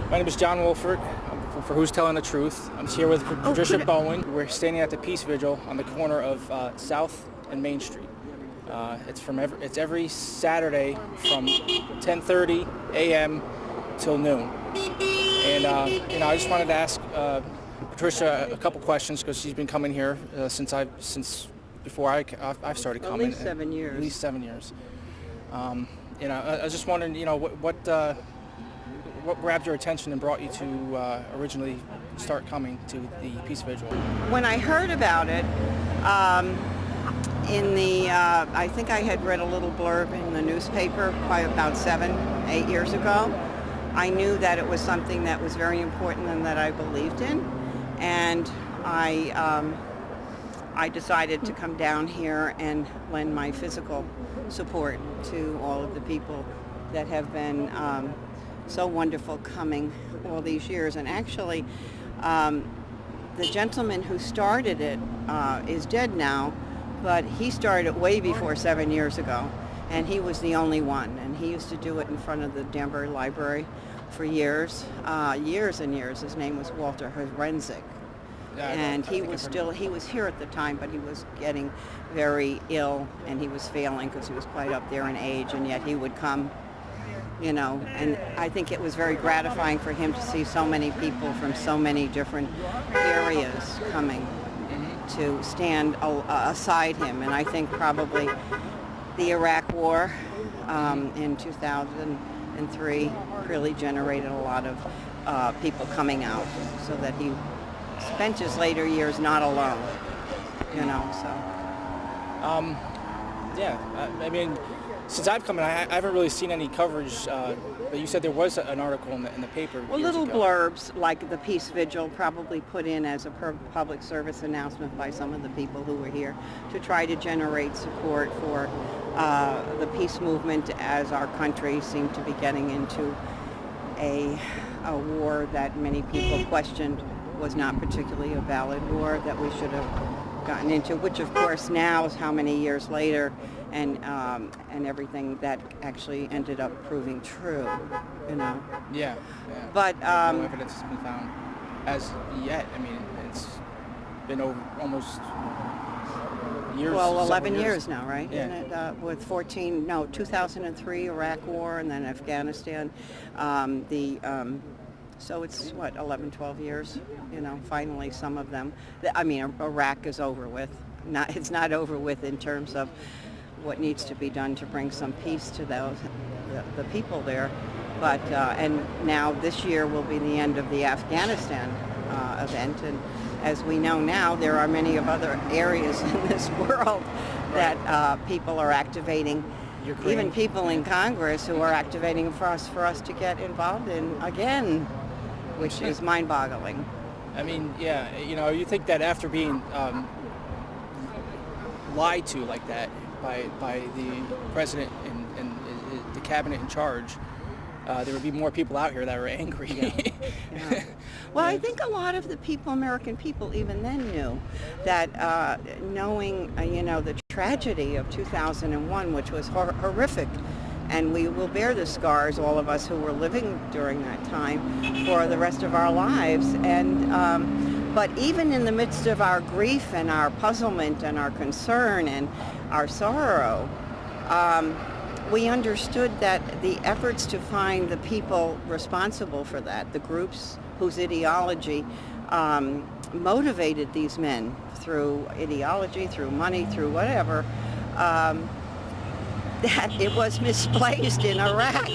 My name is John Wolford, for Who's Telling the Truth. I'm here with Patricia Bowen. We're standing at the Peace Vigil on the corner of South and Main Street. It's every Saturday from 10:30 a.m. till noon. And I just wanted to ask Patricia a couple questions because she's been coming here since before I've started coming. At least 7 years. At least 7 years. I was just wondering, what grabbed your attention and brought you to originally start coming to the Peace Vigil? When I heard about it, I think I had read a little blurb in the newspaper probably about 7-8 years ago. I knew that it was something that was very important and that I believed in, and I decided to come down here and lend my physical support to all of the people that have been so wonderful coming all these years. And actually, the gentleman who started it is dead now, but he started it way before 7 years ago, and he was the only one. And he used to do it in front of the Danbury Library for years and years. His name was Walter Horenzik. Yeah, And he was here at the time, but he was getting very ill, and he was failing because he was quite up there in age, and yet he would come, and I think it was very gratifying for him to see so many people from so many different areas coming to stand aside him. And I think probably the Iraq War in 2003 really generated a lot of people coming out, so that he spent his later years not alone, so. I mean, since I've come in, I haven't really seen any coverage, but you said there was an article in the paper. Well, years little ago. blurbs like the Peace Vigil probably put in as a public service announcement by some of the people who were here to try to generate support for the peace movement as our country seemed to be getting into a war that many people questioned was not particularly a valid war that we should have gotten into, which of course now is how many years later, and everything that actually ended up proving true, Yeah. But no evidence has been found as yet. I mean, it's been over almost years. Well, 11 years now, right? Yeah. Isn't it, with 2003 Iraq War, and then Afghanistan. So it's, 11, 12 years, finally some of them. I mean, Iraq is over with. It's not over with in terms of what needs to be done to bring some peace to the people there. But, and now this year will be the end of the Afghanistan event. And as we know now, there are many of other areas in this world that people are activating. Ukraine. Even people in Congress who are activating for us to get involved in again, which is mind-boggling. I mean, yeah, you think that after being lied to like that by the president and the cabinet in charge, there would be more people out here that were angry. Yeah. Well, I think a lot of the American people even then knew that knowing, the tragedy of 2001, which was horrific, and we will bear the scars, all of us who were living during that time, for the rest of our lives. And but even in the midst of our grief and our puzzlement and our concern and our sorrow, we understood that the efforts to find the people responsible for that, the groups whose ideology motivated these men through ideology, through money, through whatever, that it was misplaced in Iraq.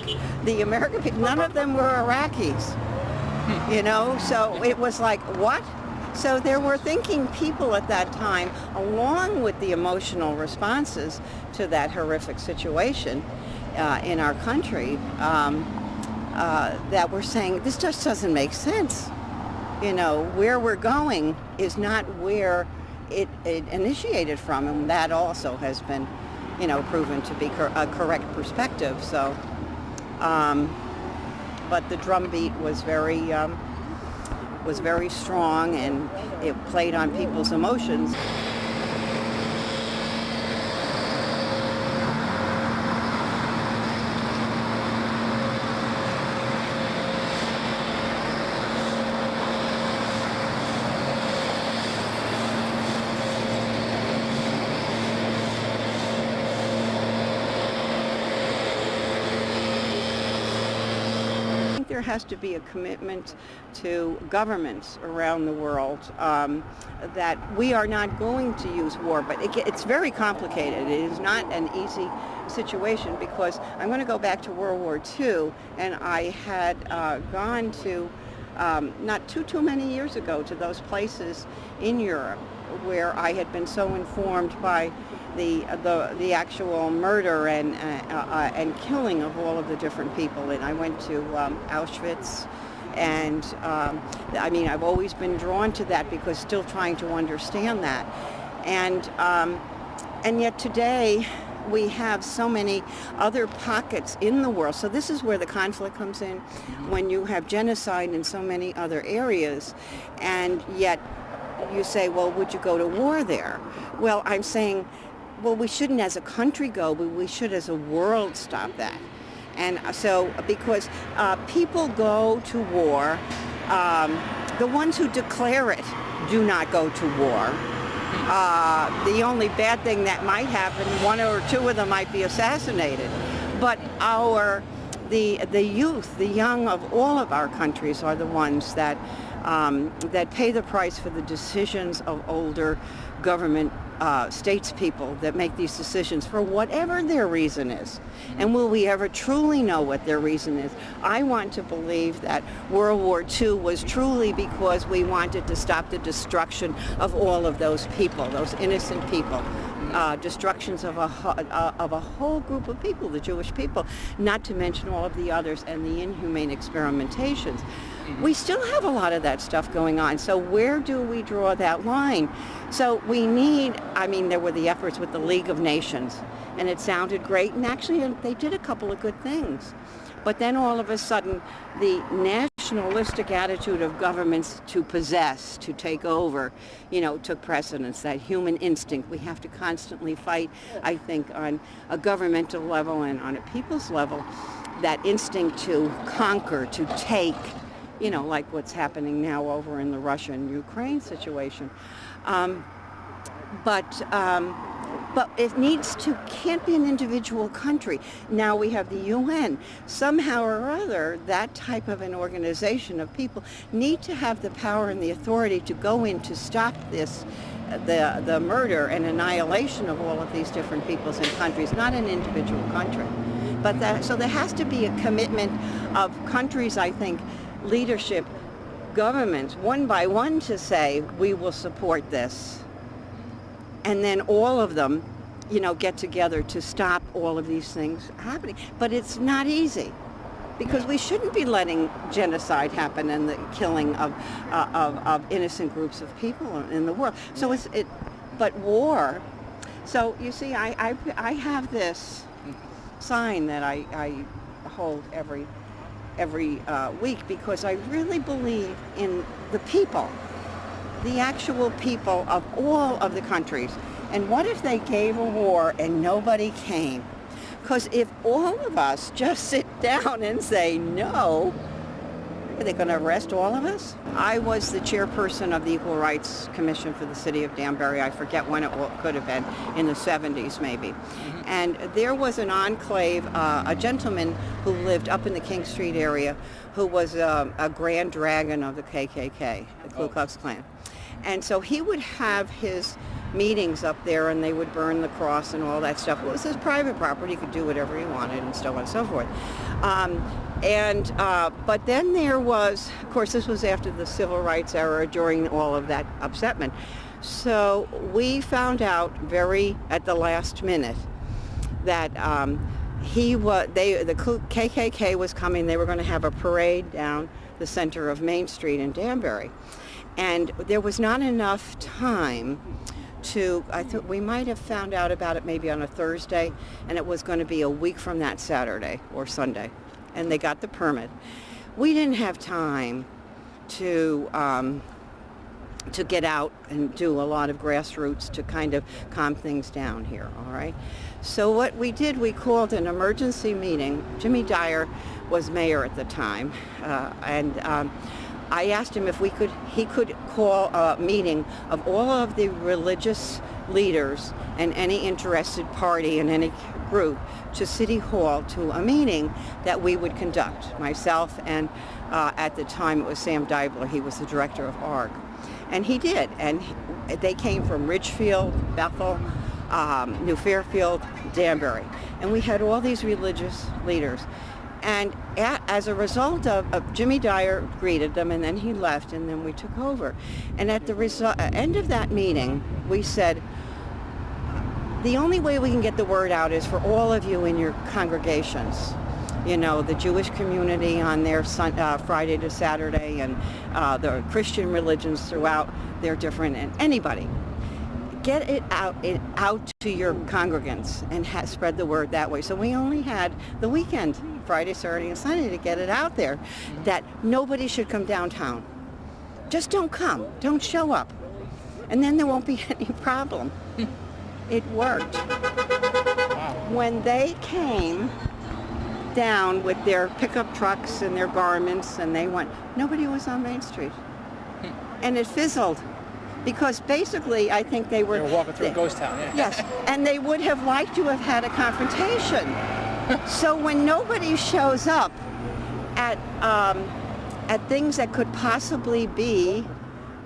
The American people, none of them were Iraqis, so it was like, what? So there were thinking people at that time, along with the emotional responses to that horrific situation in our country, that were saying, this just doesn't make sense. Where we're going is not where it initiated from, and that also has been proven to be a correct perspective. So, but the drumbeat was very strong, and it played on people's emotions. there has to be a commitment to governments around the world that we are not going to use war, but it's very complicated. It is not an easy situation, because I'm going to go back to World War II, and I had gone to not too many years ago to those places in Europe where I had been so informed by the actual murder and killing of all of the different people. And I went to Auschwitz, and I mean, I've always been drawn to that because still trying to understand that. And yet today we have so many other pockets in the world. So this is where the conflict comes in, when you have genocide in so many other areas, and yet you say, well, would you go to war there? Well, I'm saying, well, we shouldn't as a country go, but we should as a world stop that. And so, because people go to war, the ones who declare it do not go to war. The only bad thing that might happen, one or two of them might be assassinated. But the youth, the young of all of our countries are the ones that pay the price for the decisions of older government statespeople that make these decisions for whatever their reason is. And will we ever truly know what their reason is? I want to believe that World War II was truly because we wanted to stop the destruction of all of those people, those innocent people. Destructions of a whole group of people, the Jewish people, not to mention all of the others and the inhumane experimentations. We still have a lot of that stuff going on. So where do we draw that line? So we need, I mean, there were the efforts with the League of Nations, and it sounded great, and actually they did a couple of good things. But then all of a sudden, the nationalistic attitude of governments to possess, to take over, took precedence. That human instinct, we have to constantly fight, I think, on a governmental level and on a people's level, that instinct to conquer, to take, like what's happening now over in the Russia and Ukraine situation. But it can't be an individual country. Now we have the UN. Somehow or other, that type of an organization of people need to have the power and the authority to go in to stop this, the murder and annihilation of all of these different peoples and countries, not an individual country. So there has to be a commitment of countries, I think, leadership, governments, one by one, to say, we will support this. And then all of them, get together to stop all of these things happening. But it's not easy, because we shouldn't be letting genocide happen and the killing of innocent groups of people in the world. So but war. So you see, I have this sign that I hold every week, because I really believe in the people. The actual people of all of the countries. And what if they gave a war and nobody came? Because if all of us just sit down and say no, are they going to arrest all of us? I was the chairperson of the Equal Rights Commission for the city of Danbury. I forget when it could have been, in the 70s maybe. And there was an enclave, a gentleman who lived up in the King Street area, who was a grand dragon of the KKK, the Ku Klux Klan. And so he would have his meetings up there, and they would burn the cross and all that stuff. It was his private property. He could do whatever he wanted and so on and so forth. But then there was, of course, this was after the civil rights era, during all of that upsetment. So we found out at the last minute that the KKK was coming. They were going to have a parade down the center of Main Street in Danbury. And there was not enough time I thought we might have found out about it maybe on a Thursday, and it was going to be a week from that Saturday or Sunday. And they got the permit. We didn't have time to get out and do a lot of grassroots to kind of calm things down here, all right? So what we did, we called an emergency meeting. Jimmy Dyer was mayor at the time, and I asked him if he could call a meeting of all of the religious leaders and any interested party and any route to City Hall to a meeting that we would conduct, myself and at the time it was Sam Dibler. He was the director of ARG. And he did. And they came from Ridgefield, Bethel, New Fairfield, Danbury. And we had all these religious leaders. And as a result of Jimmy Dyer greeted them, and then he left, and then we took over. And at the end of that meeting, we said, the only way we can get the word out is for all of you in your congregations. You know, the Jewish community on their Friday to Saturday, and the Christian religions throughout, they're different, and anybody. Get it out to your congregants and spread the word that way. So we only had the weekend, Friday, Saturday, and Sunday, to get it out there that nobody should come downtown. Just don't come. Don't show up. And then there won't be any problem. It worked. Wow. When they came down with their pickup trucks and their garments and they went, nobody was on Main Street. And it fizzled. Because basically, I think they were walking through a ghost town, yeah. Yes, and they would have liked to have had a confrontation. So when nobody shows up at things that could possibly be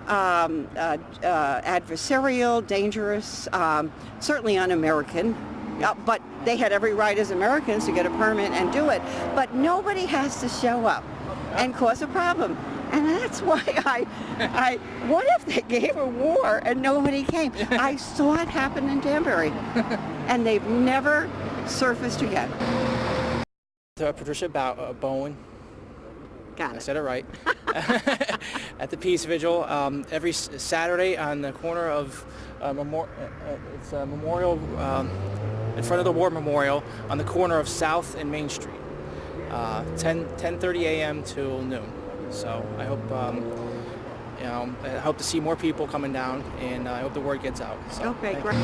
adversarial, dangerous, certainly un-American, but they had every right as Americans to get a permit and do it. But nobody has to show up and cause a problem. And that's why what if they gave a war and nobody came? I saw it happen in Danbury, and they've never surfaced again. Patricia Bowen. Got I it. said it right. At the Peace Vigil every Saturday on the corner of Memorial, in front of the War Memorial, on the corner of South and Main Street, 10:30 a.m. till noon. So I hope I hope to see more people coming down, and I hope the word gets out. So, Okay, great.